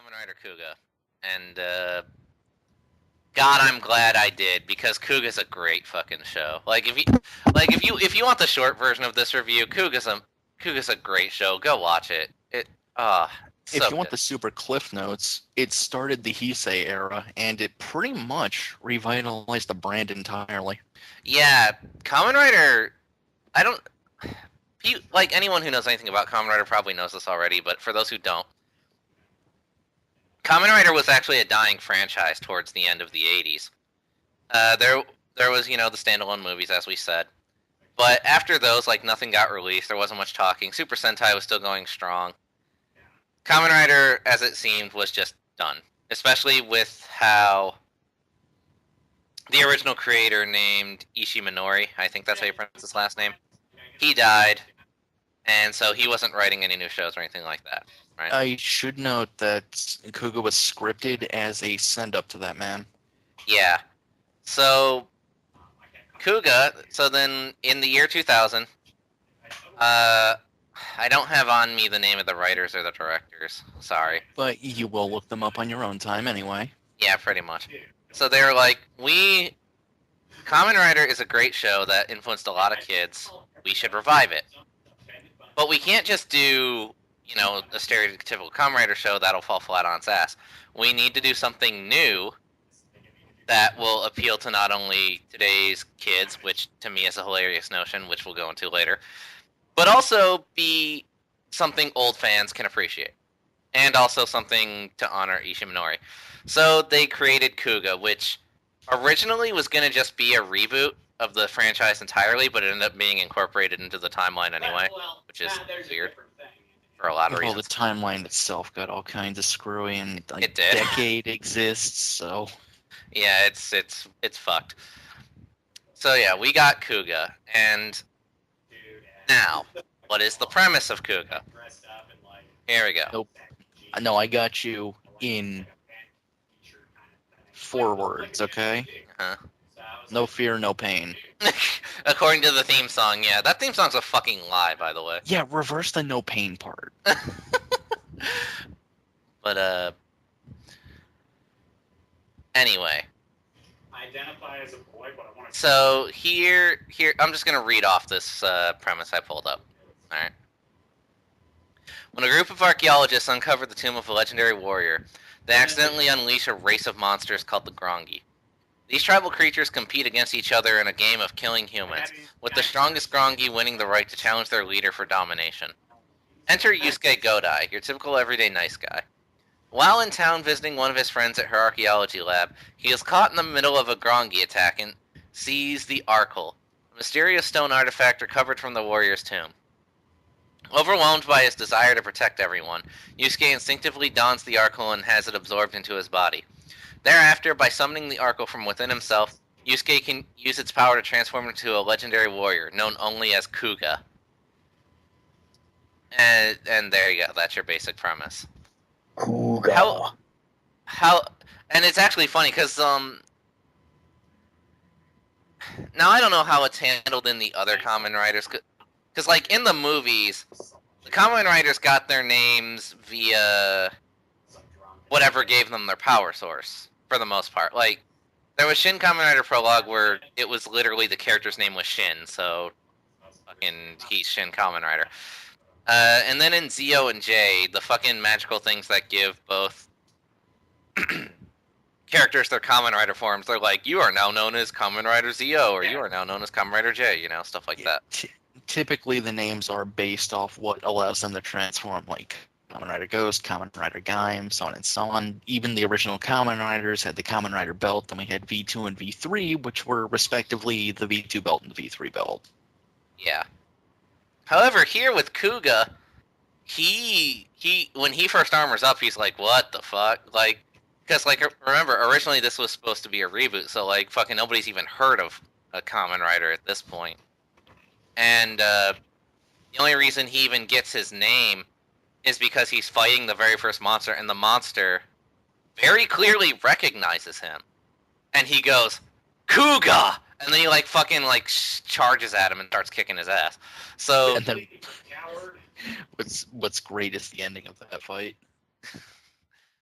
Kamen Rider Kuga, and God, I'm glad I did because Kuga's a great fucking show. If you want the short version of this review, Kuga's a great show. Go watch it. So If you want good. the super cliff notes, it started the Heisei era, and it pretty much revitalized the brand entirely. Yeah, Kamen Rider. I don't. Like anyone who knows anything about Kamen Rider probably knows this already, but for those who don't, Kamen Rider was actually a dying franchise towards the end of the '80s. There was the standalone movies, as we said, but after those, like nothing got released. There wasn't much talking. Super Sentai was still going strong. Kamen Rider, as it seemed, was just done, especially with how the original creator named Ishiminori, I think that's how you pronounce his last name, he died, and so he wasn't writing any new shows or anything like that, right? I should note that Kuga was scripted as a send-up to that man. Yeah. So, Kuga, so then in the year 2000, I don't have on me the name of the writers or the directors. Sorry. But you will look them up on your own time anyway. Yeah, pretty much. So they were like, Kamen Rider is a great show that influenced a lot of kids. We should revive it. But we can't just do, a stereotypical Kamen Rider show that'll fall flat on its ass. We need to do something new that will appeal to not only today's kids, which to me is a hilarious notion, which we'll go into later, but also be something old fans can appreciate. And also something to honor Ishiminori. So they created Kuga, which originally was going to just be a reboot of the franchise entirely, but it ended up being incorporated into the timeline anyway, which is weird for a lot of Well, reasons. the timeline itself got all kinds of screwy, and It did. Decade exists, so Yeah, it's fucked. So yeah, we got Kuga, and now, what is the premise of Kuga? Here we go. Nope. No, I got you in 4 words, okay? Uh-huh. No fear, no pain. According to the theme song, yeah. That theme song's a fucking lie, by the way. Yeah, reverse the no pain part. But, anyway. I identify as a boy, but I want to... So, here, I'm just gonna read off this, premise I pulled up. Alright. When a group of archaeologists uncover the tomb of a legendary warrior, they accidentally unleash a race of monsters called the Grongi. These tribal creatures compete against each other in a game of killing humans, with the strongest Grongi winning the right to challenge their leader for domination. Enter Yusuke Godai, your typical everyday nice guy. While in town visiting one of his friends at her archaeology lab, he is caught in the middle of a Grongi attack and sees the Arkle, a mysterious stone artifact recovered from the warrior's tomb. Overwhelmed by his desire to protect everyone, Yusuke instinctively dons the Arkle and has it absorbed into his body. Thereafter, by summoning the Arkle from within himself, Yusuke can use its power to transform into a legendary warrior, known only as Kuga. And there you go, that's your basic premise. Kuga. How and it's actually funny, because, now I don't know how it's handled in the other Kamen Riders, because, like, in the movies, the Kamen Riders got their names via whatever gave them their power source, for the most part. Like, there was Shin Kamen Rider Prologue where it was literally the character's name was Shin, so fucking he's Shin Kamen Rider. And then in Zio and J, the fucking magical things that give both characters their Kamen Rider forms, they're like, you are now known as Kamen Rider Zio, or you are now known as Kamen Rider J, stuff like that. Typically, the names are based off what allows them to transform, like Kamen Rider Ghost, Kamen Rider Gaim, so on and so on. Even the original Kamen Riders had the Kamen Rider belt, and we had V2 and V3, which were respectively the V2 belt and the V3 belt. Yeah. However, here with Kuga, he when he first armors up, he's like, what the fuck? Like, because, like, remember, originally this was supposed to be a reboot, so, like, fucking nobody's even heard of a Kamen Rider at this point. And, the only reason he even gets his name is because he's fighting the very first monster, and the monster very clearly recognizes him. And he goes, Kuga! And then he, like, fucking, like, charges at him and starts kicking his ass. So, And then what's great is the ending of that fight.